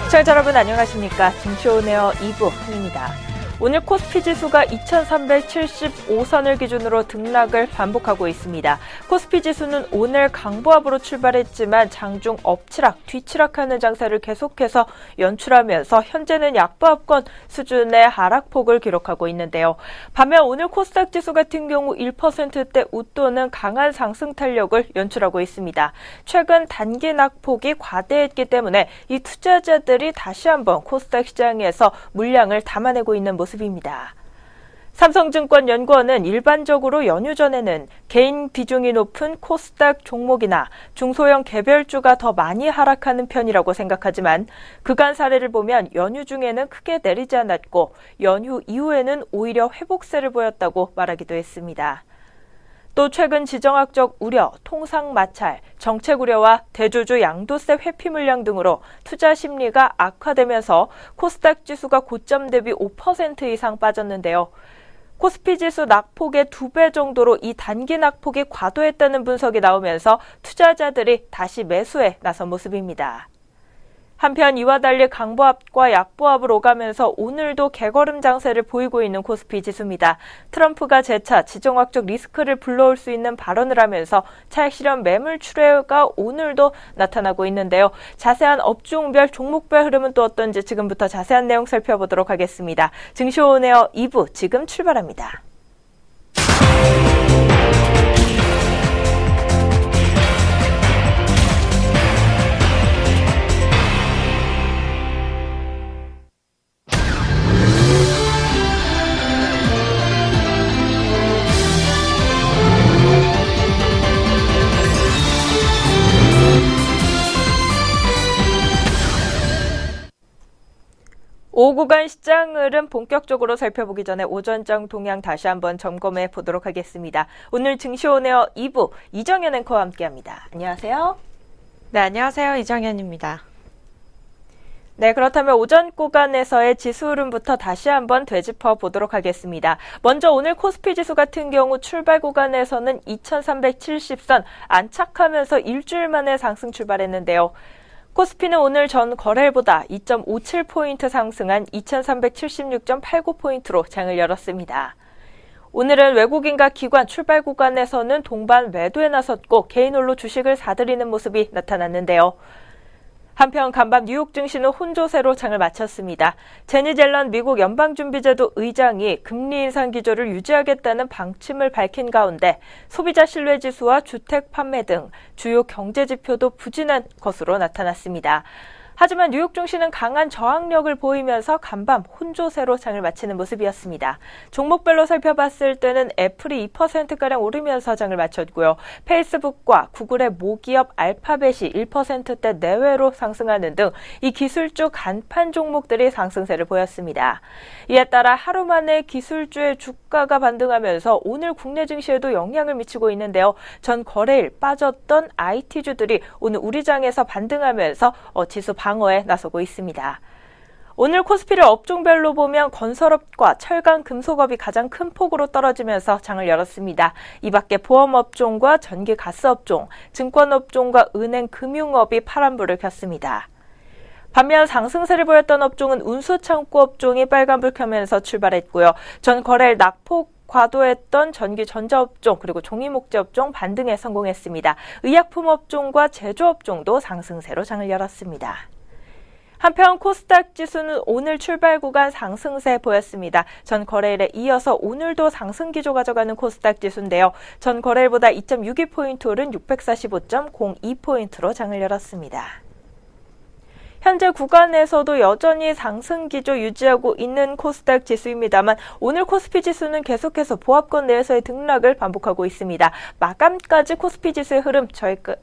시청자 여러분 안녕하십니까. 증시오네어 2부 한입니다. 오늘 코스피 지수가 2375선을 기준으로 등락을 반복하고 있습니다. 코스피 지수는 오늘 강보합으로 출발했지만 장중 엎치락 뒤치락하는 장세를 계속해서 연출하면서 현재는 약보합권 수준의 하락폭을 기록하고 있는데요. 반면 오늘 코스닥 지수 같은 경우 1%대 웃도는 강한 상승 탄력을 연출하고 있습니다. 최근 단기 낙폭이 과대했기 때문에 이 투자자들이 다시 한번 코스닥 시장에서 물량을 담아내고 있는 모습입니다. 삼성증권 연구원은 일반적으로 연휴 전에는 개인 비중이 높은 코스닥 종목이나 중소형 개별주가 더 많이 하락하는 편이라고 생각하지만 그간 사례를 보면 연휴 중에는 크게 내리지 않았고 연휴 이후에는 오히려 회복세를 보였다고 말하기도 했습니다. 또 최근 지정학적 우려, 통상 마찰, 정책 우려와 대주주 양도세 회피 물량 등으로 투자 심리가 악화되면서 코스닥 지수가 고점 대비 5% 이상 빠졌는데요. 코스피 지수 낙폭의 2배 정도로 이 단기 낙폭이 과도했다는 분석이 나오면서 투자자들이 다시 매수에 나선 모습입니다. 한편 이와 달리 강보합과 약보합을 오가면서 오늘도 개걸음 장세를 보이고 있는 코스피 지수입니다. 트럼프가 재차 지정학적 리스크를 불러올 수 있는 발언을 하면서 차익 실현 매물 출회가 오늘도 나타나고 있는데요. 자세한 업종별, 종목별 흐름은 또 어떤지 지금부터 자세한 내용 살펴보도록 하겠습니다. 증시오네어 2부 지금 출발합니다. 오후 구간 시장 흐름 본격적으로 살펴보기 전에 오전장 동향 다시 한번 점검해 보도록 하겠습니다. 오늘 증시오네어 2부 이정현 앵커와 함께합니다. 안녕하세요. 네, 안녕하세요. 이정현입니다. 네, 그렇다면 오전 구간에서의 지수 흐름부터 다시 한번 되짚어 보도록 하겠습니다. 먼저 오늘 코스피 지수 같은 경우 출발 구간에서는 2370선 안착하면서 일주일 만에 상승 출발했는데요. 코스피는 오늘 전 거래일보다 2.57포인트 상승한 2376.89포인트로 장을 열었습니다. 오늘은 외국인과 기관 출발 구간에서는 동반 매도에 나섰고 개인홀로 주식을 사들이는 모습이 나타났는데요. 한편 간밤 뉴욕 증시는 혼조세로 장을 마쳤습니다. 제니 옐런 미국 연방준비제도 의장이 금리 인상 기조를 유지하겠다는 방침을 밝힌 가운데 소비자 신뢰지수와 주택 판매 등 주요 경제 지표도 부진한 것으로 나타났습니다. 하지만 뉴욕 증시는 강한 저항력을 보이면서 간밤 혼조세로 장을 마치는 모습이었습니다. 종목별로 살펴봤을 때는 애플이 2%가량 오르면서 장을 마쳤고요. 페이스북과 구글의 모기업 알파벳이 1%대 내외로 상승하는 등 이 기술주 간판 종목들이 상승세를 보였습니다. 이에 따라 하루 만에 기술주의 주가가 반등하면서 오늘 국내 증시에도 영향을 미치고 있는데요. 전 거래일 빠졌던 IT주들이 오늘 우리 장에서 반등하면서 지수 방어에 나서고 있습니다. 오늘 코스피를 업종별로 보면 건설업과 철강, 금속업이 가장 큰 폭으로 떨어지면서 장을 열었습니다. 이 밖에 보험업종과 전기, 가스업종, 증권업종과 은행, 금융업이 파란불을 켰습니다. 반면 상승세를 보였던 업종은 운수, 창고 업종이 빨간불 켜면서 출발했고요. 전 거래일 낙폭 과도했던 전기, 전자업종 그리고 종이목재업종 반등에 성공했습니다. 의약품업종과 제조업종도 상승세로 장을 열었습니다. 한편 코스닥 지수는 오늘 출발 구간 상승세 보였습니다. 전 거래일에 이어서 오늘도 상승 기조 가져가는 코스닥 지수인데요. 전 거래일보다 2.62포인트 오른 645.02포인트로 장을 열었습니다. 현재 구간에서도 여전히 상승 기조 유지하고 있는 코스닥 지수입니다만 오늘 코스피 지수는 계속해서 보합권 내에서의 등락을 반복하고 있습니다. 마감까지 코스피 지수의 흐름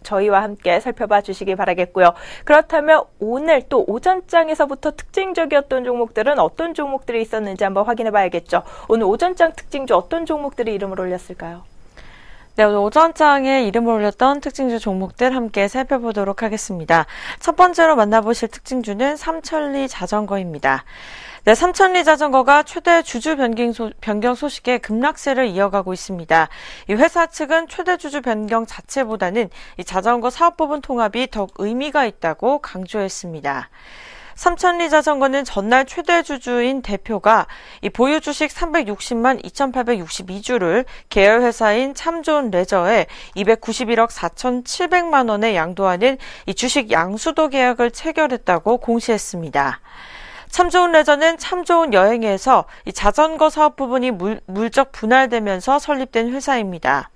저희와 함께 살펴봐 주시기 바라겠고요. 그렇다면 오늘 또 오전장에서부터 특징적이었던 종목들은 어떤 종목들이 있었는지 한번 확인해 봐야겠죠. 오늘 오전장 특징주 어떤 종목들이 이름을 올렸을까요? 네, 오늘 오전장에 이름을 올렸던 특징주 종목들 함께 살펴보도록 하겠습니다. 첫 번째로 만나보실 특징주는 삼천리 자전거입니다. 네, 삼천리 자전거가 최대 주주 변경 소식에 급락세를 이어가고 있습니다. 이 회사 측은 최대 주주 변경 자체보다는 이 자전거 사업부분 통합이 더욱 의미가 있다고 강조했습니다. 삼천리 자전거는 전날 최대 주주인 대표가 이 보유 주식 360만 2,862주를 계열 회사인 참좋은 레저에 291억 4,700만 원에 양도하는 이 주식 양수도 계약을 체결했다고 공시했습니다. 참좋은 레저는 참좋은 여행에서 이 자전거 사업 부분이 물적 분할되면서 설립된 회사입니다.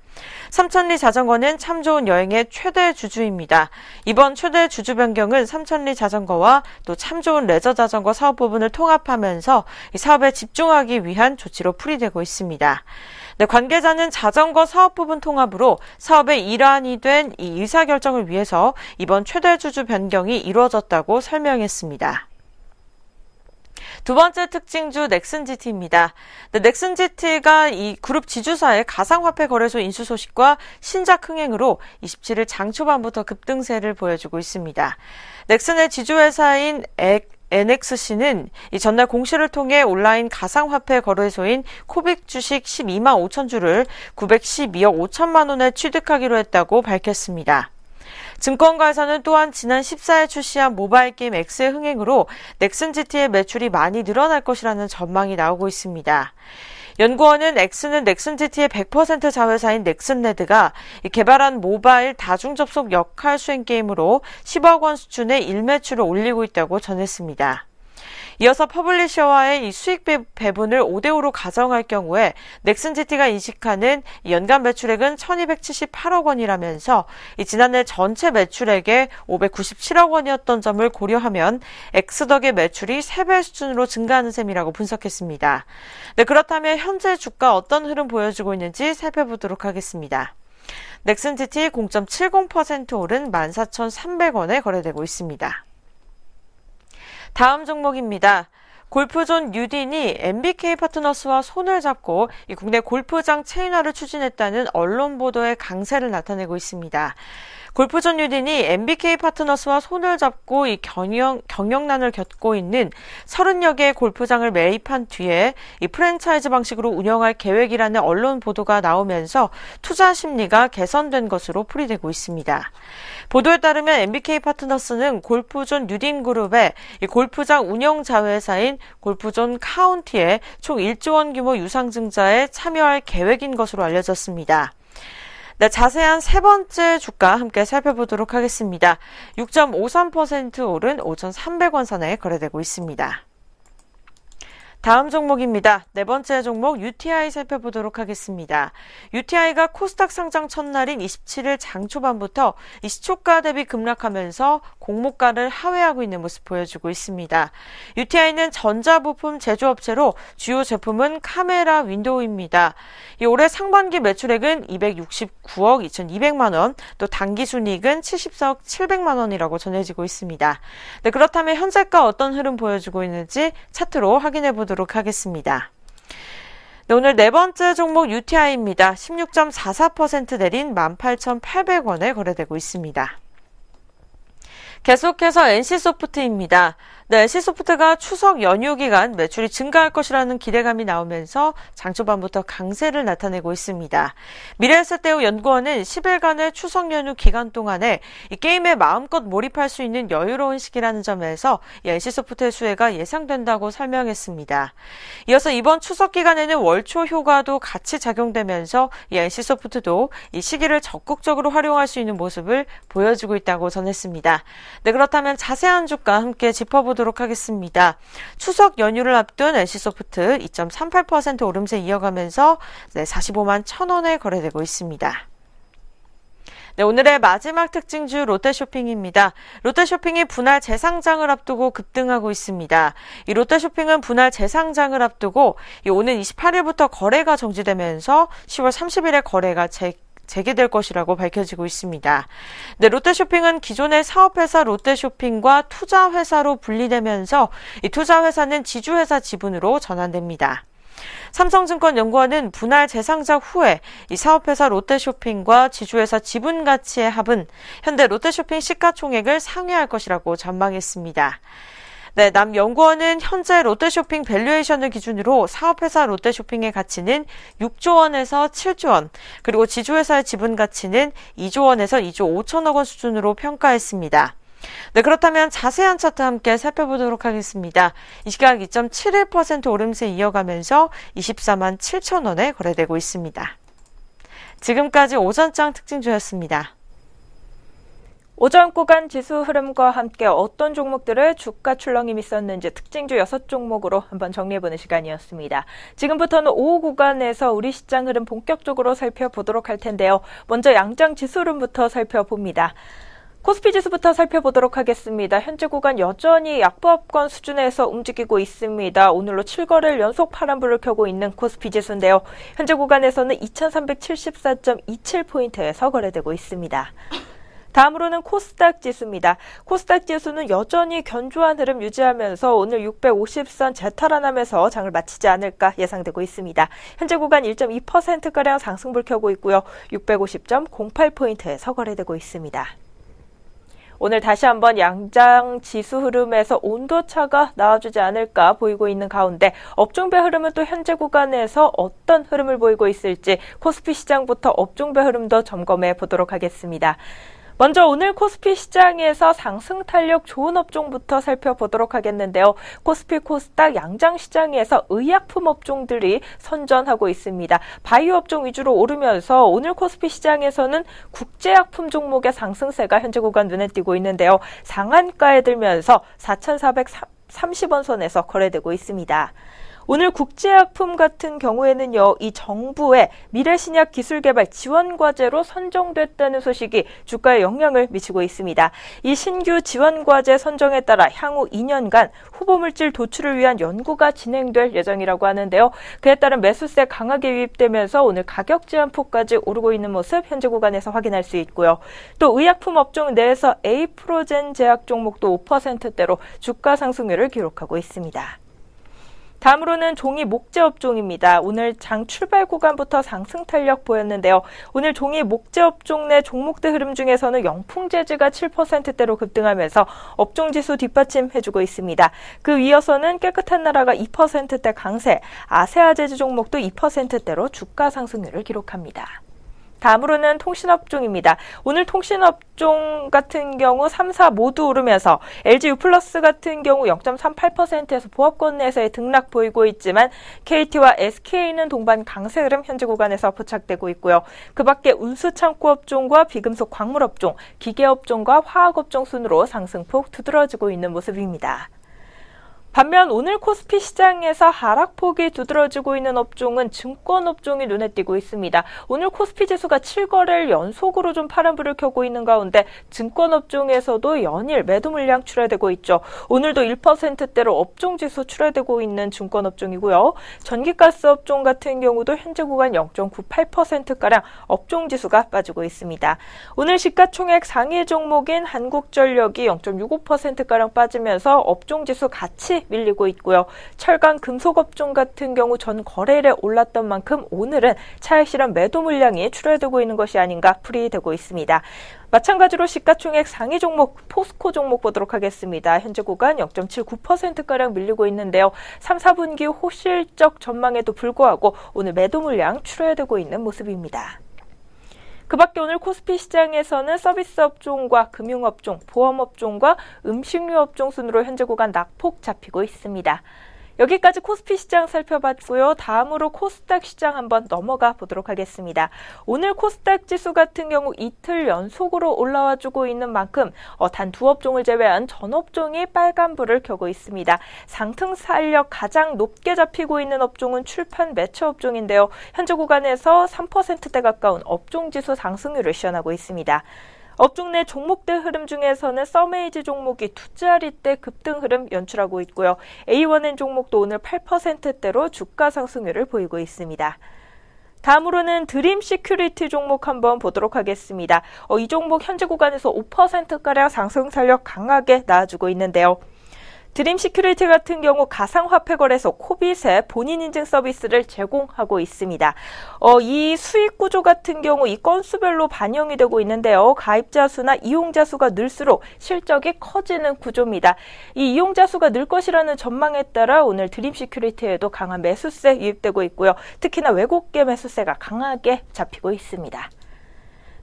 삼천리 자전거는 참좋은 여행의 최대 주주입니다. 이번 최대 주주 변경은 삼천리 자전거와 또 참좋은 레저 자전거 사업 부분을 통합하면서 이 사업에 집중하기 위한 조치로 풀이되고 있습니다. 네, 관계자는 자전거 사업 부분 통합으로 사업의 일환이 된 이 의사결정을 위해서 이번 최대 주주 변경이 이루어졌다고 설명했습니다. 두 번째 특징주 넥슨GT입니다. 넥슨GT가 이 그룹 지주사의 가상화폐 거래소 인수 소식과 신작 흥행으로 27일 장 초반부터 급등세를 보여주고 있습니다. 넥슨의 지주회사인 NXC는 이 전날 공시를 통해 온라인 가상화폐 거래소인 코빅 주식 12만 5천 주를 912억 5천만 원에 취득하기로 했다고 밝혔습니다. 증권가에서는 또한 지난 14일 출시한 모바일 게임 X의 흥행으로 넥슨GT의 매출이 많이 늘어날 것이라는 전망이 나오고 있습니다. 연구원은 X는 넥슨GT의 100% 자회사인 넥슨레드가 개발한 모바일 다중접속 역할 수행 게임으로 10억 원 수준의 일매출을 올리고 있다고 전했습니다. 이어서 퍼블리셔와의 이 수익 배분을 5대5로 가정할 경우에 넥슨GT가 인식하는 연간 매출액은 1,278억 원이라면서 지난해 전체 매출액의 597억 원이었던 점을 고려하면 X덕의 매출이 3배 수준으로 증가하는 셈이라고 분석했습니다. 네, 그렇다면 현재 주가 어떤 흐름 보여주고 있는지 살펴보도록 하겠습니다. 넥슨GT 0.70% 오른 14,300원에 거래되고 있습니다. 다음 종목입니다. 골프존 뉴딘이 MBK 파트너스와 손을 잡고 이 국내 골프장 체인화를 추진했다는 언론 보도의 강세를 나타내고 있습니다. 골프존 뉴딘이 MBK 파트너스와 손을 잡고 이 경영난을 겪고 있는 30여 개의 골프장을 매입한 뒤에 이 프랜차이즈 방식으로 운영할 계획이라는 언론 보도가 나오면서 투자 심리가 개선된 것으로 풀이되고 있습니다. 보도에 따르면 MBK 파트너스는 골프존 뉴딘 그룹의 이 골프장 운영 자회사인 골프존 카운티에 총 1조 원 규모 유상증자에 참여할 계획인 것으로 알려졌습니다. 네, 자세한 세 번째 주가 함께 살펴보도록 하겠습니다. 6.53% 오른 5,300원 선에 거래되고 있습니다. 다음 종목입니다. 네 번째 종목 UTI 살펴보도록 하겠습니다. UTI가 코스닥 상장 첫날인 27일 장 초반부터 이 시초가 대비 급락하면서 공모가를 하회하고 있는 모습 보여주고 있습니다. UTI는 전자부품 제조업체로 주요 제품은 카메라 윈도우입니다. 올해 상반기 매출액은 269억 2,200만 원, 또 당기순이익은 74억 700만 원이라고 전해지고 있습니다. 네, 그렇다면 현재가 어떤 흐름 보여주고 있는지 차트로 확인해 보도록 하겠습니다. 네, 오늘 네 번째 종목 UTI입니다. 16.44% 내린 18,800원에 거래되고 있습니다. 계속해서 NC소프트입니다. 네, NC소프트가 추석 연휴 기간 매출이 증가할 것이라는 기대감이 나오면서 장 초반부터 강세를 나타내고 있습니다. 미래에셋대우 연구원은 10일간의 추석 연휴 기간 동안에 이 게임에 마음껏 몰입할 수 있는 여유로운 시기라는 점에서 이 NC소프트의 수혜가 예상된다고 설명했습니다. 이어서 이번 추석 기간에는 월초 효과도 같이 작용되면서 이 NC소프트도 이 시기를 적극적으로 활용할 수 있는 모습을 보여주고 있다고 전했습니다. 네, 그렇다면 자세한 주가 함께 짚어보도록 하겠습니다. 추석 연휴를 앞둔 NC소프트 2.38% 오름세 이어가면서 45만 1,000원에 거래되고 있습니다. 네, 오늘의 마지막 특징주 롯데쇼핑입니다. 롯데쇼핑이 분할 재상장을 앞두고 급등하고 있습니다. 이 롯데쇼핑은 분할 재상장을 앞두고 오는 28일부터 거래가 정지되면서 10월 30일에 거래가 재개될 것이라고 밝혀지고 있습니다. 네, 롯데쇼핑은 기존의 사업회사 롯데쇼핑과 투자회사로 분리되면서 이 투자회사는 지주회사 지분으로 전환됩니다. 삼성증권연구원은 분할 재상장 후에 이 사업회사 롯데쇼핑과 지주회사 지분 가치의 합은 현재 롯데쇼핑 시가총액을 상회할 것이라고 전망했습니다. 네, 남연구원은 현재 롯데쇼핑 밸류에이션을 기준으로 사업회사 롯데쇼핑의 가치는 6조 원에서 7조 원, 그리고 지주회사의 지분 가치는 2조 원에서 2조 5천억 원 수준으로 평가했습니다. 네, 그렇다면 자세한 차트 함께 살펴보도록 하겠습니다. 이 시각 2.71% 오름세 이어가면서 24만 7천 원에 거래되고 있습니다. 지금까지 오전장 특징주였습니다. 오전 구간 지수 흐름과 함께 어떤 종목들의 주가 출렁임이 있었는지 특징주 6종목으로 한번 정리해보는 시간이었습니다. 지금부터는 오후 구간에서 우리 시장 흐름 본격적으로 살펴보도록 할 텐데요. 먼저 양장 지수 흐름부터 살펴봅니다. 코스피 지수부터 살펴보도록 하겠습니다. 현재 구간 여전히 약보합권 수준에서 움직이고 있습니다. 오늘로 7거래일 연속 파란불을 켜고 있는 코스피 지수인데요. 현재 구간에서는 2374.27포인트에서 거래되고 있습니다. 다음으로는 코스닥 지수입니다. 코스닥 지수는 여전히 견조한 흐름 유지하면서 오늘 650선 재탈환하면서 장을 마치지 않을까 예상되고 있습니다. 현재 구간 1.2%가량 상승불 켜고 있고요. 650.08포인트에서 거래되고 있습니다. 오늘 다시 한번 양장 지수 흐름에서 온도차가 나와주지 않을까 보이고 있는 가운데 업종별 흐름은 또 현재 구간에서 어떤 흐름을 보이고 있을지 코스피 시장부터 업종별 흐름도 점검해 보도록 하겠습니다. 먼저 오늘 코스피 시장에서 상승 탄력 좋은 업종부터 살펴보도록 하겠는데요. 코스피 코스닥 양장 시장에서 의약품 업종들이 선전하고 있습니다. 바이오 업종 위주로 오르면서 오늘 코스피 시장에서는 국제약품 종목의 상승세가 현재 구간 눈에 띄고 있는데요. 상한가에 들면서 4,430원 선에서 거래되고 있습니다. 오늘 국제약품 같은 경우에는요, 이 정부의 미래신약 기술개발 지원과제로 선정됐다는 소식이 주가에 영향을 미치고 있습니다. 이 신규 지원과제 선정에 따라 향후 2년간 후보물질 도출을 위한 연구가 진행될 예정이라고 하는데요. 그에 따른 매수세 강하게 유입되면서 오늘 가격 제한폭까지 오르고 있는 모습 현재 구간에서 확인할 수 있고요. 또 의약품 업종 내에서 에이프로젠 제약 종목도 5%대로 주가 상승률을 기록하고 있습니다. 다음으로는 종이 목재 업종입니다. 오늘 장 출발 구간부터 상승 탄력 보였는데요. 오늘 종이 목재 업종 내 종목들 흐름 중에서는 영풍재즈가 7%대로 급등하면서 업종지수 뒷받침해주고 있습니다. 그 이어서는 깨끗한 나라가 2%대 강세, 아세아재즈 종목도 2%대로 주가 상승률을 기록합니다. 다음으로는 통신업종입니다. 오늘 통신업종 같은 경우 3사 모두 오르면서 LG U+ 같은 경우 0.38%에서 보합권 내에서의 등락 보이고 있지만 KT와 SK는 동반 강세 흐름 현재 구간에서 포착되고 있고요. 그 밖에 운수창고업종과 비금속 광물업종, 기계업종과 화학업종 순으로 상승폭 두드러지고 있는 모습입니다. 반면 오늘 코스피 시장에서 하락폭이 두드러지고 있는 업종은 증권업종이 눈에 띄고 있습니다. 오늘 코스피 지수가 7거래일 연속으로 좀 파란불을 켜고 있는 가운데 증권업종에서도 연일 매도 물량 출하되고 있죠. 오늘도 1%대로 업종지수 출하되고 있는 증권업종이고요. 전기가스 업종 같은 경우도 현재 구간 0.98%가량 업종지수가 빠지고 있습니다. 오늘 시가총액 상위 종목인 한국전력이 0.65%가량 빠지면서 업종지수 같이 밀리고 있고요. 철강 금속업종 같은 경우 전 거래일에 올랐던 만큼 오늘은 차익 실현 매도 물량이 출하되고 있는 것이 아닌가 풀이되고 있습니다. 마찬가지로 시가총액 상위 종목 포스코 종목 보도록 하겠습니다. 현재 구간 0.79%가량 밀리고 있는데요. 3, 4분기 호실적 전망에도 불구하고 오늘 매도 물량 출하되고 있는 모습입니다. 그 밖에 오늘 코스피 시장에서는 서비스 업종과 금융업종, 보험업종과 음식료 업종 순으로 현재 구간 낙폭 잡히고 있습니다. 여기까지 코스피 시장 살펴봤고요. 다음으로 코스닥 시장 한번 넘어가 보도록 하겠습니다. 오늘 코스닥 지수 같은 경우 이틀 연속으로 올라와주고 있는 만큼 단 두 업종을 제외한 전 업종이 빨간불을 켜고 있습니다. 상승 탄력 가장 높게 잡히고 있는 업종은 출판 매체 업종인데요. 현재 구간에서 3%대 가까운 업종지수 상승률을 시현하고 있습니다. 업종 내 종목들 흐름 중에서는 썸에이지 종목이 두 자릿대 급등 흐름 연출하고 있고요. A1N 종목도 오늘 8%대로 주가 상승률을 보이고 있습니다. 다음으로는 드림 시큐리티 종목 한번 보도록 하겠습니다. 이 종목 현재 구간에서 5%가량 상승 탄력 강하게 나와주고 있는데요. 드림 시큐리티 같은 경우 가상화폐 거래소 코빗의 본인 인증 서비스를 제공하고 있습니다. 이 수익 구조 같은 경우 이 건수별로 반영이 되고 있는데요. 가입자 수나 이용자 수가 늘수록 실적이 커지는 구조입니다. 이 이용자 수가 늘 것이라는 전망에 따라 오늘 드림 시큐리티에도 강한 매수세 유입되고 있고요. 특히나 외국계 매수세가 강하게 잡히고 있습니다.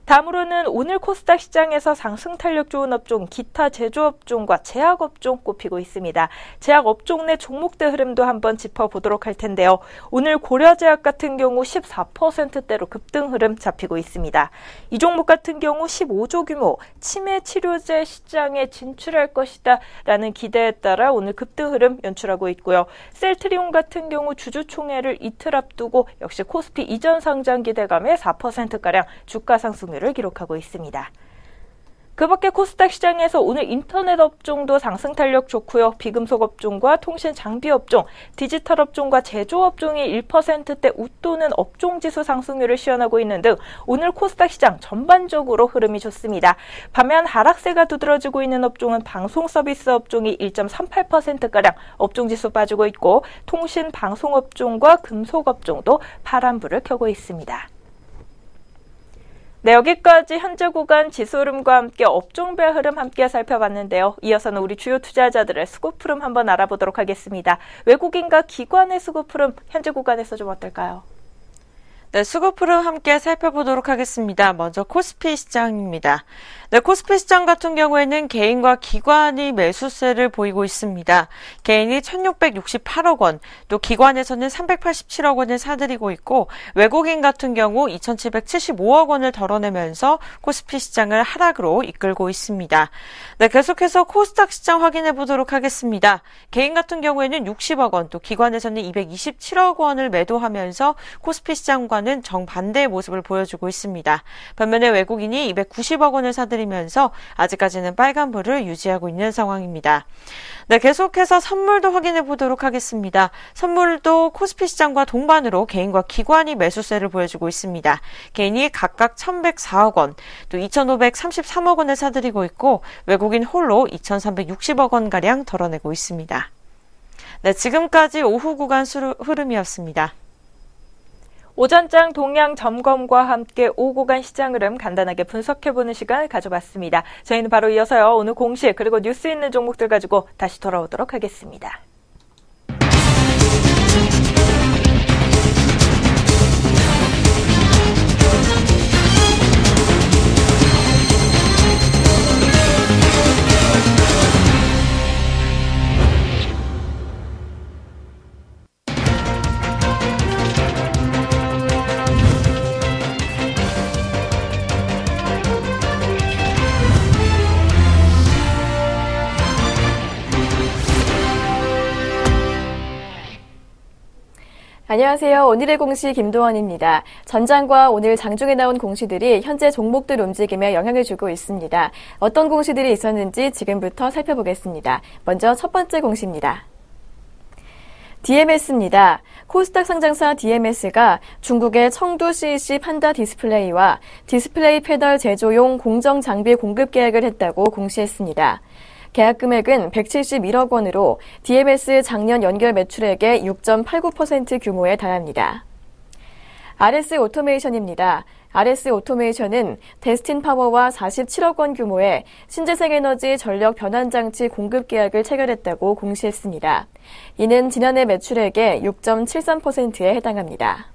다음으로는 오늘 코스닥 시장에서 상승 탄력 좋은 업종, 기타 제조업종과 제약업종 꼽히고 있습니다. 제약업종 내 종목대 흐름도 한번 짚어보도록 할 텐데요. 오늘 고려제약 같은 경우 14%대로 급등 흐름 잡히고 있습니다. 이 종목 같은 경우 15조 규모 치매 치료제 시장에 진출할 것이다 라는 기대에 따라 오늘 급등 흐름 연출하고 있고요. 셀트리온 같은 경우 주주총회를 이틀 앞두고 역시 코스피 이전 상장 기대감에 4%가량 주가 상승률을 기록하고 있습니다. 그 밖에 코스닥 시장에서 오늘 인터넷 업종도 상승 탄력 좋고요. 비금속 업종과 통신 장비 업종, 디지털 업종과 제조 업종이 1%대 웃도는 업종지수 상승률을 시현하고 있는 등 오늘 코스닥 시장 전반적으로 흐름이 좋습니다. 반면 하락세가 두드러지고 있는 업종은 방송 서비스 업종이 1.38%가량 업종지수 빠지고 있고 통신 방송 업종과 금속 업종도 파란불을 켜고 있습니다. 네, 여기까지 현재 구간 지수 흐름과 함께 업종별 흐름 함께 살펴봤는데요. 이어서는 우리 주요 투자자들의 수급 흐름 한번 알아보도록 하겠습니다. 외국인과 기관의 수급 흐름 현재 구간에서 좀 어떨까요? 네, 수급 흐름 함께 살펴보도록 하겠습니다. 먼저 코스피 시장입니다. 네, 코스피 시장 같은 경우에는 개인과 기관이 매수세를 보이고 있습니다. 개인이 1,668억 원, 또 기관에서는 387억 원을 사들이고 있고 외국인 같은 경우 2,775억 원을 덜어내면서 코스피 시장을 하락으로 이끌고 있습니다. 네, 계속해서 코스닥 시장 확인해 보도록 하겠습니다. 개인 같은 경우에는 60억 원, 또 기관에서는 227억 원을 매도하면서 코스피 시장과는 정반대의 모습을 보여주고 있습니다. 반면에 외국인이 290억 원을 사들이면서 아직까지는 빨간불을 유지하고 있는 상황입니다. 네, 계속해서 선물도 확인해 보도록 하겠습니다. 선물도 코스피 시장과 동반으로 개인과 기관이 매수세를 보여주고 있습니다. 개인이 각각 1,104억 원, 또 2,533억 원을 사들이고 있고 외국인 홀로 2,360억 원가량 덜어내고 있습니다. 네, 지금까지 오후 구간 흐름이었습니다. 오전장 동향 점검과 함께 오후 구간 시장 흐름 간단하게 분석해보는 시간을 가져봤습니다. 저희는 바로 이어서요. 오늘 공시 그리고 뉴스 있는 종목들 가지고 다시 돌아오도록 하겠습니다. 안녕하세요. 오늘의 공시 김도원입니다. 전장과 오늘 장중에 나온 공시들이 현재 종목들 움직임에 영향을 주고 있습니다. 어떤 공시들이 있었는지 지금부터 살펴보겠습니다. 먼저 첫 번째 공시입니다. DMS입니다. 코스닥 상장사 DMS가 중국의 청두 CEC 판다 디스플레이와 디스플레이 패널 제조용 공정 장비 공급 계약을 했다고 공시했습니다. 계약 금액은 171억 원으로 DMS 작년 연결 매출액의 6.89% 규모에 달합니다. RS 오토메이션입니다. RS 오토메이션은 데스틴 파워와 47억 원 규모의 신재생에너지 전력 변환장치 공급 계약을 체결했다고 공시했습니다. 이는 지난해 매출액의 6.73%에 해당합니다.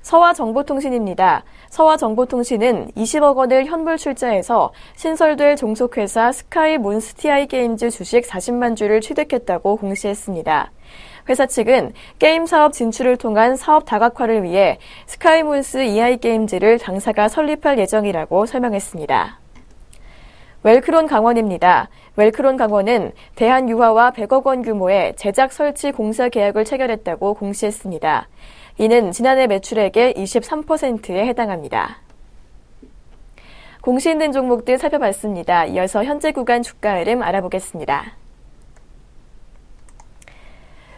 서화정보통신입니다. 서화정보통신은 20억 원을 현물 출자해서 신설될 종속회사 스카이 몬스티아이 게임즈 주식 40만 주를 취득했다고 공시했습니다. 회사 측은 게임 사업 진출을 통한 사업 다각화를 위해 스카이몬스 EI 게임즈를 당사가 설립할 예정이라고 설명했습니다. 웰크론 강원입니다. 웰크론 강원은 대한유화와 100억 원 규모의 제작 설치 공사 계약을 체결했다고 공시했습니다. 이는 지난해 매출액의 23%에 해당합니다. 공시 있는 종목들 살펴봤습니다. 이어서 현재 구간 주가 흐름 알아보겠습니다.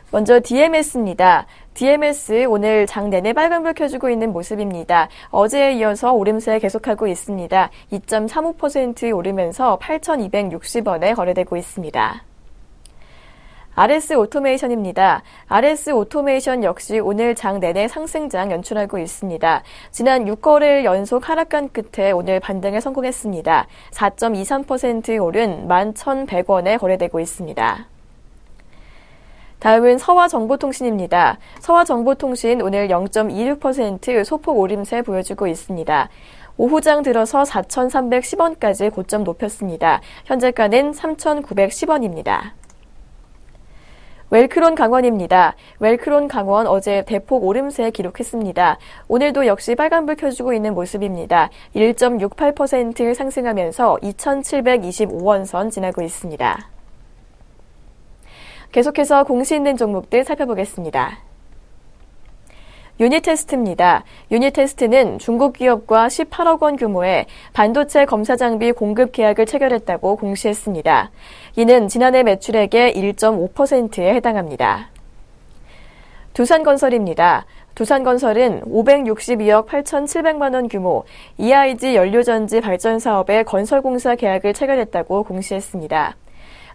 먼저 DMS입니다. DMS 오늘 장 내내 빨간불 켜주고 있는 모습입니다. 어제에 이어서 오름세 계속하고 있습니다. 2.35% 오르면서 8,260원에 거래되고 있습니다. RS 오토메이션입니다. RS 오토메이션 역시 오늘 장 내내 상승장 연출하고 있습니다. 지난 6거래일 연속 하락간 끝에 오늘 반등에 성공했습니다. 4.23% 오른 11,100원에 거래되고 있습니다. 다음은 서화정보통신입니다. 서화정보통신 오늘 0.26% 소폭 오름세 보여주고 있습니다. 오후장 들어서 4,310원까지 고점 높였습니다. 현재가는 3,910원입니다. 웰크론 강원입니다. 웰크론 강원 어제 대폭 오름세 기록했습니다. 오늘도 역시 빨간불 켜주고 있는 모습입니다. 1.68% 상승하면서 2,725원 선 지나고 있습니다. 계속해서 공시 있는 종목들 살펴보겠습니다. 유니테스트입니다. 유니테스트는 중국 기업과 18억 원 규모의 반도체 검사 장비 공급 계약을 체결했다고 공시했습니다. 이는 지난해 매출액의 1.5%에 해당합니다. 두산건설입니다. 두산건설은 562억 8,700만 원 규모 EIG 연료전지 발전 사업의 건설공사 계약을 체결했다고 공시했습니다.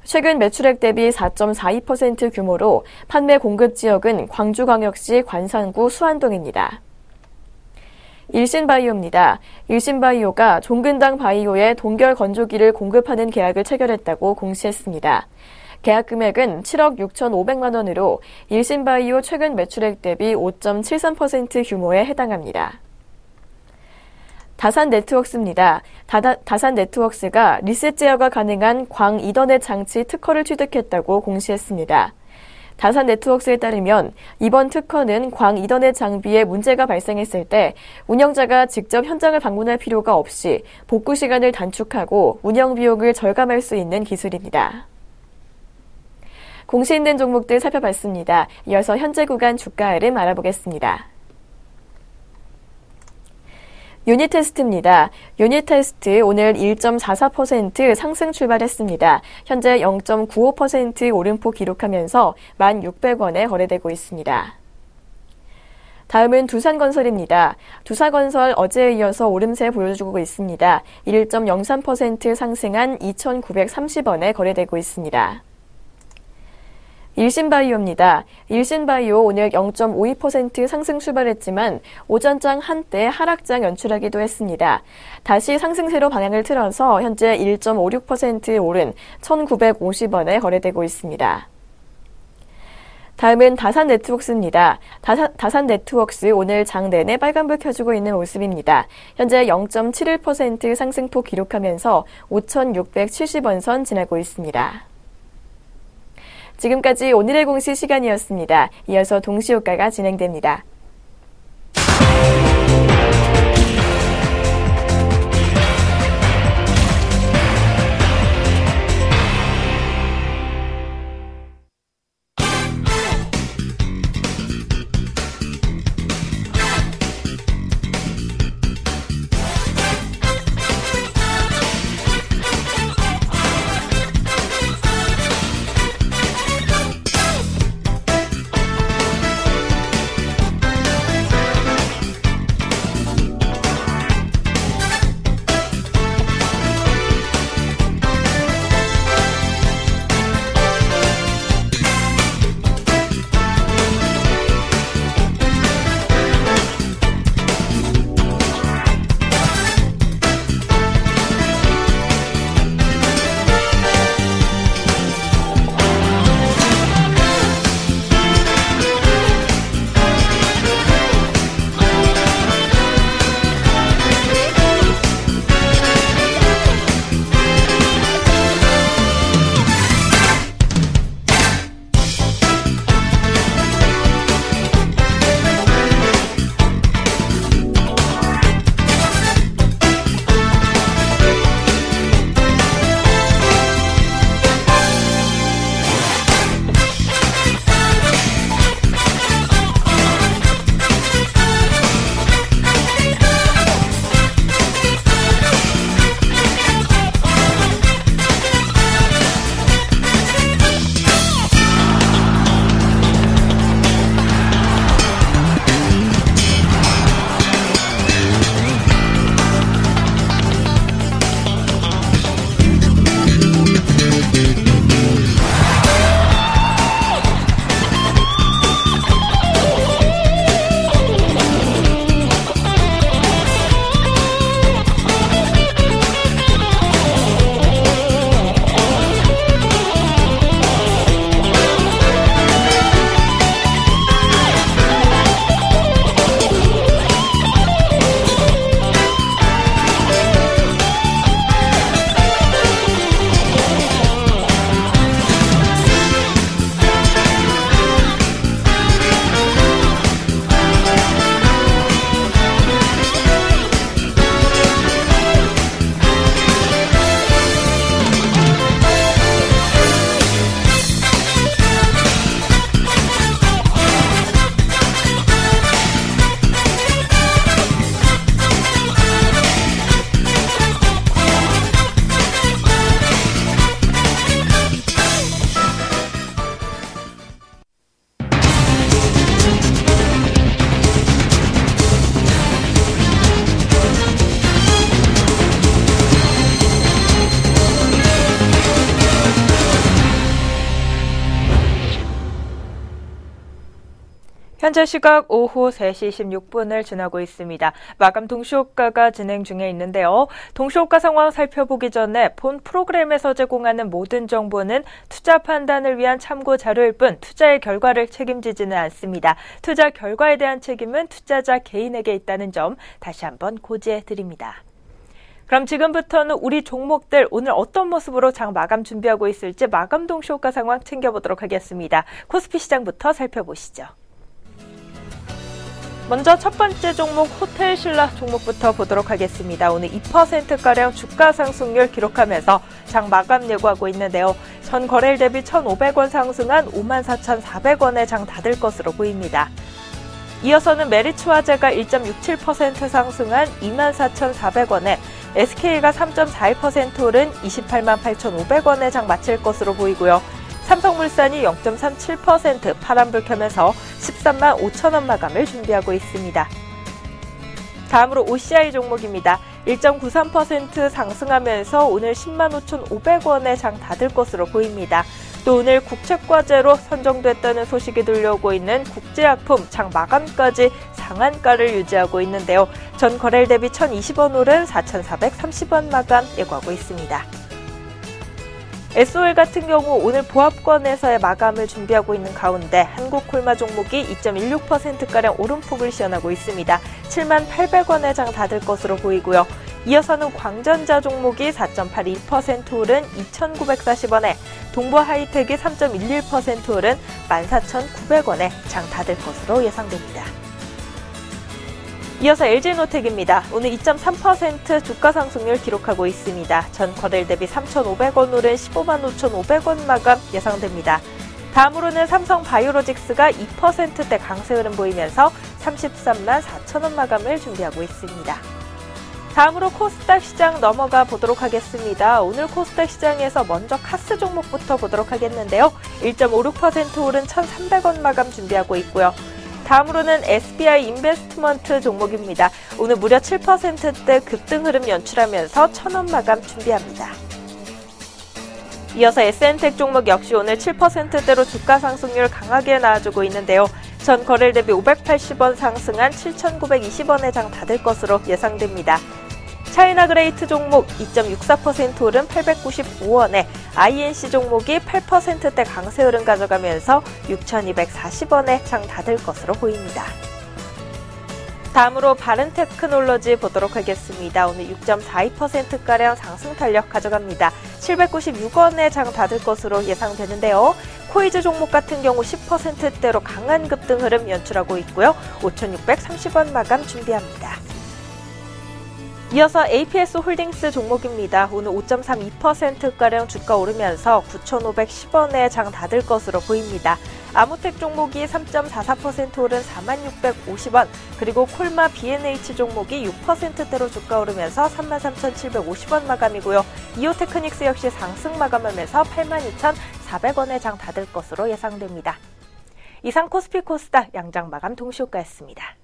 최근 매출액 대비 4.42% 규모로 판매 공급 지역은 광주광역시 관산구 수안동입니다. 일신바이오입니다. 일신바이오가 종근당 바이오에 동결 건조기를 공급하는 계약을 체결했다고 공시했습니다. 계약 금액은 7억 6,500만 원으로 일신바이오 최근 매출액 대비 5.73% 규모에 해당합니다. 다산네트워크스입니다. 다산네트워크스가 리셋 제어가 가능한 광 이더넷 장치 특허를 취득했다고 공시했습니다. 다산네트워크스에 따르면 이번 특허는 광 이더넷 장비에 문제가 발생했을 때 운영자가 직접 현장을 방문할 필요가 없이 복구 시간을 단축하고 운영 비용을 절감할 수 있는 기술입니다. 공시 있는 종목들 살펴봤습니다. 이어서 현재 구간 주가 흐름 알아보겠습니다. 유니테스트입니다. 유니테스트 오늘 1.44% 상승 출발했습니다. 현재 0.95% 오름폭 기록하면서 1,600원에 거래되고 있습니다. 다음은 두산건설입니다. 두산건설 어제에 이어서 오름세 보여주고 있습니다. 1.03% 상승한 2,930원에 거래되고 있습니다. 일신바이오입니다. 일신바이오 오늘 0.52% 상승 출발했지만 오전장 한때 하락장 연출하기도 했습니다. 다시 상승세로 방향을 틀어서 현재 1.56% 오른 1,950원에 거래되고 있습니다. 다음은 다산네트워크스입니다. 다산네트워크스 오늘 장 내내 빨간불 켜주고 있는 모습입니다. 현재 0.71% 상승폭 기록하면서 5,670원 선 지나고 있습니다. 지금까지 오늘의 공시 시간이었습니다. 이어서 동시효과가 진행됩니다. 현재 시각 오후 3시 16분을 지나고 있습니다. 마감 동시호가가 진행 중에 있는데요. 동시호가 상황 살펴보기 전에 본 프로그램에서 제공하는 모든 정보는 투자 판단을 위한 참고 자료일 뿐 투자의 결과를 책임지지는 않습니다. 투자 결과에 대한 책임은 투자자 개인에게 있다는 점 다시 한번 고지해 드립니다. 그럼 지금부터는 우리 종목들 오늘 어떤 모습으로 장 마감 준비하고 있을지 마감 동시호가 상황 챙겨보도록 하겠습니다. 코스피 시장부터 살펴보시죠. 먼저 첫 번째 종목 호텔신라 종목부터 보도록 하겠습니다. 오늘 2%가량 주가 상승률 기록하면서 장 마감 예고하고 있는데요. 전 거래일 대비 1,500원 상승한 54,400원에 장 닫을 것으로 보입니다. 이어서는 메리츠화재가 1.67% 상승한 24,400원에 SK가 3.41% 오른 288,500원에 장 마칠 것으로 보이고요. 삼성물산이 0.37% 파란불 켜면서 13만 5천원 마감을 준비하고 있습니다. 다음으로 OCI 종목입니다. 1.93% 상승하면서 오늘 10만 5,500원에 장 닫을 것으로 보입니다. 또 오늘 국책과제로 선정됐다는 소식이 들려오고 있는 국제약품 장 마감까지 상한가를 유지하고 있는데요. 전 거래일 대비 1,020원 오른 4,430원 마감 예고하고 있습니다. SOL 같은 경우 오늘 보합권에서의 마감을 준비하고 있는 가운데 한국콜마 종목이 2.16%가량 오름폭을 시현하고 있습니다. 7만 800원에 장 닫을 것으로 보이고요. 이어서는 광전자 종목이 4.81% 오른 2,940원에 동부하이텍이 3.11% 오른 14,900원에 장 닫을 것으로 예상됩니다. 이어서 LG노텍입니다. 오늘 2.3% 주가 상승률 기록하고 있습니다. 전 거래일 대비 3,500원 오른 15만 5,500원 마감 예상됩니다. 다음으로는 삼성바이오로직스가 2%대 강세 흐름 보이면서 33만 4천원 마감을 준비하고 있습니다. 다음으로 코스닥 시장 넘어가 보도록 하겠습니다. 오늘 코스닥 시장에서 먼저 카스 종목부터 보도록 하겠는데요. 1.56% 오른 1,300원 마감 준비하고 있고요. 다음으로는 SBI 인베스트먼트 종목입니다. 오늘 무려 7%대 급등 흐름 연출하면서 1,000원 마감 준비합니다. 이어서 SN텍 종목 역시 오늘 7%대로 주가 상승률 강하게 나와주고 있는데요. 전 거래일 대비 580원 상승한 7,920원에 장 닫을 것으로 예상됩니다. 차이나그레이트 종목 2.64% 오른 895원에 INC 종목이 8%대 강세 흐름 가져가면서 6,240원에 장 닫을 것으로 보입니다. 다음으로 바른테크놀로지 보도록 하겠습니다. 오늘 6.42%가량 상승 탄력 가져갑니다. 796원에 장 닫을 것으로 예상되는데요. 코이즈 종목 같은 경우 10%대로 강한 급등 흐름 연출하고 있고요. 5,630원 마감 준비합니다. 이어서 APS 홀딩스 종목입니다. 오늘 5.32%가량 주가 오르면서 9,510원에 장 닫을 것으로 보입니다. 아모텍 종목이 3.44% 오른 4650원, 그리고 콜마 B&H 종목이 6%대로 주가 오르면서 33,750원 마감이고요. 이오테크닉스 역시 상승 마감하면서 82,400원에 장 닫을 것으로 예상됩니다. 이상 코스피 코스닥 양장 마감 동시효과였습니다.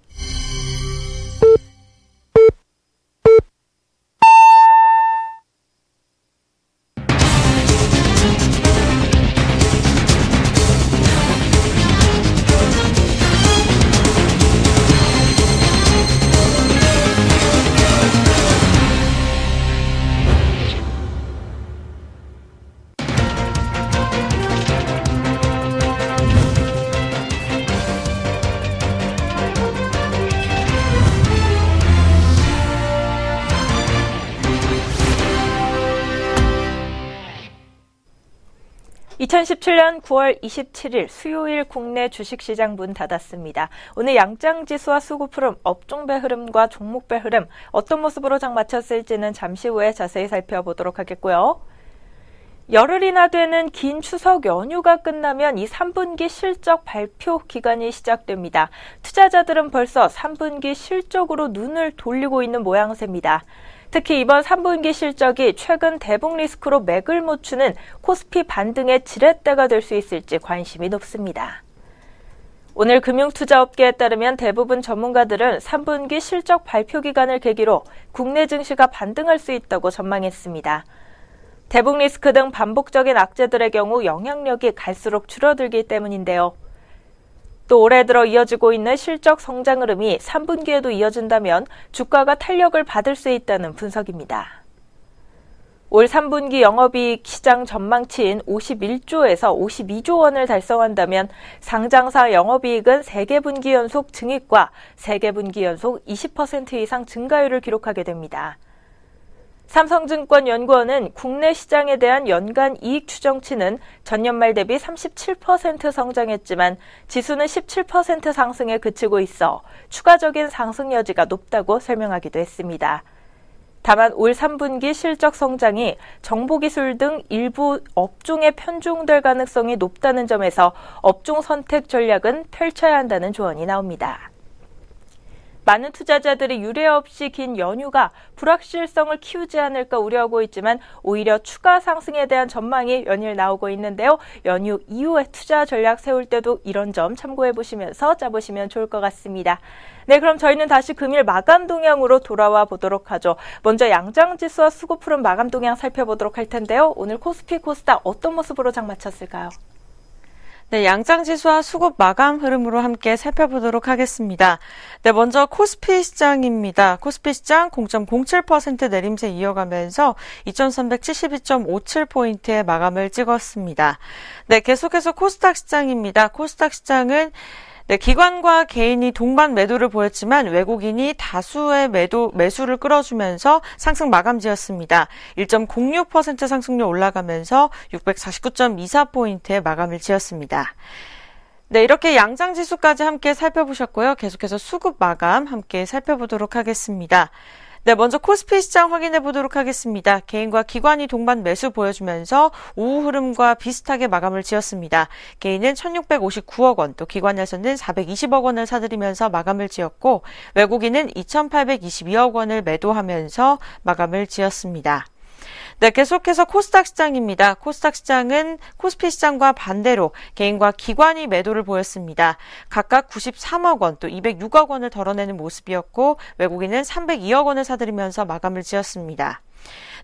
(2017년 9월 27일) 수요일 국내 주식시장 문 닫았습니다. 오늘 양장지수와 수급 흐름, 업종별 흐름과 종목별 흐름 어떤 모습으로 장 마쳤을지는 잠시 후에 자세히 살펴보도록 하겠고요. 열흘이나 되는 긴 추석 연휴가 끝나면 이 3분기 실적 발표 기간이 시작됩니다. 투자자들은 벌써 3분기 실적으로 눈을 돌리고 있는 모양새입니다. 특히 이번 3분기 실적이 최근 대북 리스크로 맥을 못 추는 코스피 반등의 지렛대가 될 수 있을지 관심이 높습니다. 오늘 금융투자업계에 따르면 대부분 전문가들은 3분기 실적 발표 기간을 계기로 국내 증시가 반등할 수 있다고 전망했습니다. 대북 리스크 등 반복적인 악재들의 경우 영향력이 갈수록 줄어들기 때문인데요. 또 올해 들어 이어지고 있는 실적 성장 흐름이 3분기에도 이어진다면 주가가 탄력을 받을 수 있다는 분석입니다. 올 3분기 영업이익 시장 전망치인 51조에서 52조 원을 달성한다면 상장사 영업이익은 3개 분기 연속 증액과 3개 분기 연속 20% 이상 증가율을 기록하게 됩니다. 삼성증권연구원은 국내 시장에 대한 연간 이익 추정치는 전년 말 대비 37% 성장했지만 지수는 17% 상승에 그치고 있어 추가적인 상승 여지가 높다고 설명하기도 했습니다. 다만 올 3분기 실적 성장이 정보기술 등 일부 업종에 편중될 가능성이 높다는 점에서 업종 선택 전략은 펼쳐야 한다는 조언이 나옵니다. 많은 투자자들이 유례 없이 긴 연휴가 불확실성을 키우지 않을까 우려하고 있지만 오히려 추가 상승에 대한 전망이 연일 나오고 있는데요. 연휴 이후에 투자 전략 세울 때도 이런 점 참고해 보시면서 짜보시면 좋을 것 같습니다. 네, 그럼 저희는 다시 금일 마감 동향으로 돌아와 보도록 하죠. 먼저 양장지수와 수급흐름 마감 동향 살펴보도록 할 텐데요. 오늘 코스피, 코스닥 어떤 모습으로 장 마쳤을까요? 네, 양장지수와 수급 마감 흐름으로 함께 살펴보도록 하겠습니다. 네, 먼저 코스피 시장입니다. 코스피 시장 0.07% 내림세 이어가면서 2372.57포인트의 마감을 찍었습니다. 네, 계속해서 코스닥 시장입니다. 코스닥 시장은 기관과 개인이 동반 매도를 보였지만 외국인이 다수의 매수를 끌어주면서 상승 마감지었습니다. 1.06% 상승률 올라가면서 649.24포인트의 마감을 지었습니다. 네, 이렇게 양장지수까지 함께 살펴보셨고요. 계속해서 수급 마감 함께 살펴보도록 하겠습니다. 네, 먼저 코스피 시장 확인해 보도록 하겠습니다. 개인과 기관이 동반 매수 보여주면서 오후 흐름과 비슷하게 마감을 지었습니다. 개인은 1,659억 원, 또 기관에서는 420억 원을 사들이면서 마감을 지었고 외국인은 2,822억 원을 매도하면서 마감을 지었습니다. 네, 계속해서 코스닥 시장입니다. 코스닥 시장은 코스피 시장과 반대로 개인과 기관이 매도를 보였습니다. 각각 93억 원, 또 206억 원을 덜어내는 모습이었고 외국인은 302억 원을 사들이면서 마감을 지었습니다.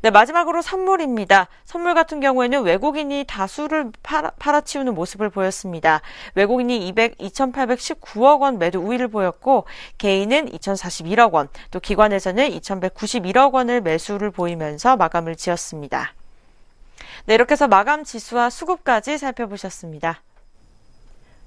네, 마지막으로 선물입니다. 선물 같은 경우에는 외국인이 다수를 팔아치우는 모습을 보였습니다. 외국인이 2,819억 원 매도 우위를 보였고 개인은 2,041억 원, 또 기관에서는 2,191억 원을 매수를 보이면서 마감을 지었습니다. 네, 이렇게 해서 마감 지수와 수급까지 살펴보셨습니다.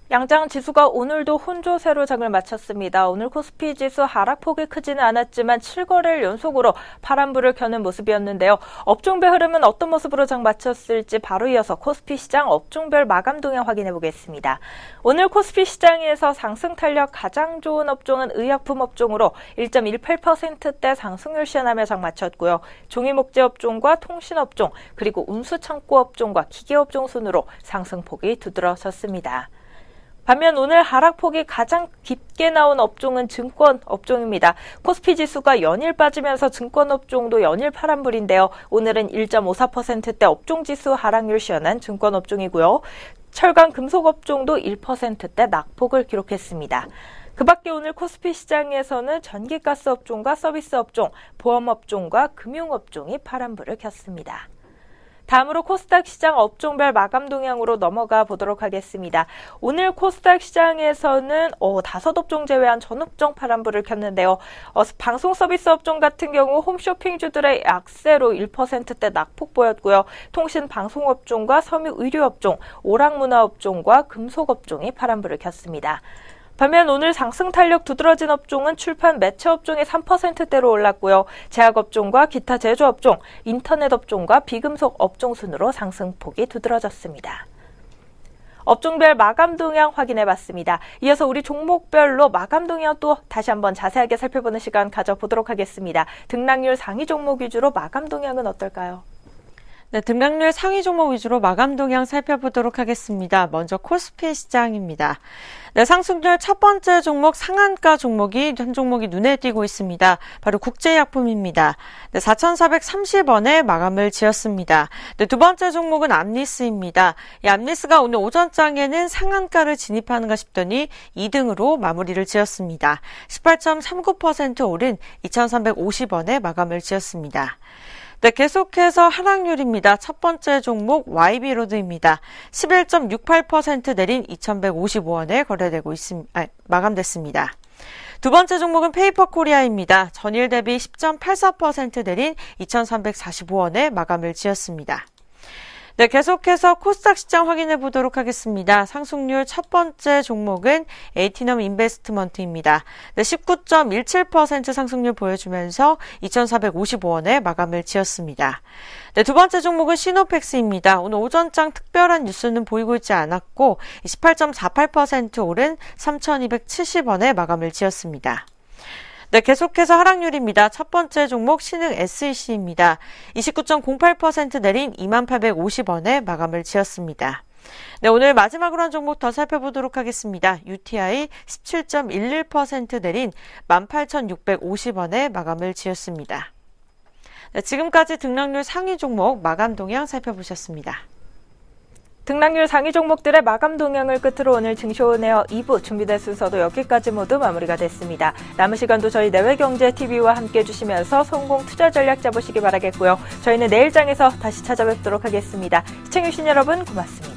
양장 지수가 오늘도 혼조세로 장을 마쳤습니다. 오늘 코스피 지수 하락폭이 크지는 않았지만 7거래일 연속으로 파란불을 켜는 모습이었는데요. 업종별 흐름은 어떤 모습으로 장 마쳤을지 바로 이어서 코스피 시장 업종별 마감 동향 확인해 보겠습니다. 오늘 코스피 시장에서 상승 탄력 가장 좋은 업종은 의약품 업종으로 1.18%대 상승률 시현하며 장 마쳤고요. 종이목재 업종과 통신업종 그리고 운수창고 업종과 기계업종 순으로 상승폭이 두드러졌습니다. 반면 오늘 하락폭이 가장 깊게 나온 업종은 증권 업종입니다. 코스피 지수가 연일 빠지면서 증권 업종도 연일 파란불인데요. 오늘은 1.54%대 업종지수 하락률 시현한 증권 업종이고요. 철강 금속 업종도 1%대 낙폭을 기록했습니다. 그 밖에 오늘 코스피 시장에서는 전기가스 업종과 서비스 업종, 보험 업종과 금융 업종이 파란불을 켰습니다. 다음으로 코스닥 시장 업종별 마감 동향으로 넘어가 보도록 하겠습니다. 오늘 코스닥 시장에서는 5업종 제외한 전 업종 파란불을 켰는데요. 방송 서비스 업종 같은 경우 홈쇼핑주들의 약세로 1%대 낙폭 보였고요. 통신 방송 업종과 섬유 의료 업종, 오락문화 업종과 금속 업종이 파란불을 켰습니다. 반면 오늘 상승 탄력 두드러진 업종은 출판 매체 업종이 3%대로 올랐고요. 제약업종과 기타 제조업종, 인터넷 업종과 비금속 업종 순으로 상승폭이 두드러졌습니다. 업종별 마감 동향 확인해봤습니다. 이어서 우리 종목별로 마감 동향 또 다시 한번 자세하게 살펴보는 시간 가져보도록 하겠습니다. 등락률 상위 종목 위주로 마감 동향은 어떨까요? 네, 등락률 상위 종목 위주로 마감 동향 살펴보도록 하겠습니다. 먼저 코스피 시장입니다. 네, 상승률 첫 번째 종목 상한가 종목이 한 종목이 눈에 띄고 있습니다. 바로 국제약품입니다. 네, 4,430원에 마감을 지었습니다. 네, 두 번째 종목은 암리스입니다. 이 암리스가 오늘 오전장에는 상한가를 진입하는가 싶더니 2등으로 마무리를 지었습니다. 18.39% 오른 2,350원에 마감을 지었습니다. 네, 계속해서 하락률입니다. 첫 번째 종목 YB로드입니다. 11.68% 내린 2,155원에 거래되고 마감됐습니다. 두 번째 종목은 페이퍼코리아입니다. 전일 대비 10.84% 내린 2,345원에 마감을 지었습니다. 네, 계속해서 코스닥 시장 확인해 보도록 하겠습니다. 상승률 첫 번째 종목은 에이티넘 인베스트먼트입니다. 네, 19.17% 상승률 보여주면서 2,455원에 마감을 지었습니다. 네, 두 번째 종목은 시노펙스입니다. 오늘 오전장 특별한 뉴스는 보이고 있지 않았고 18.48% 오른 3,270원에 마감을 지었습니다. 네, 계속해서 하락률입니다. 첫 번째 종목 신흥 SEC입니다. 29.08% 내린 2850원에 마감을 지었습니다. 네, 오늘 마지막으로 한 종목 더 살펴보도록 하겠습니다. UTI 17.11% 내린 18,650원에 마감을 지었습니다. 네, 지금까지 등락률 상위 종목 마감 동향 살펴보셨습니다. 등락률 상위 종목들의 마감 동향을 끝으로 오늘 증시온에어 2부 준비된 순서도 여기까지 모두 마무리가 됐습니다. 남은 시간도 저희 내외경제TV와 함께 해주시면서 성공 투자 전략 잡으시기 바라겠고요. 저희는 내일장에서 다시 찾아뵙도록 하겠습니다. 시청해주신 여러분 고맙습니다.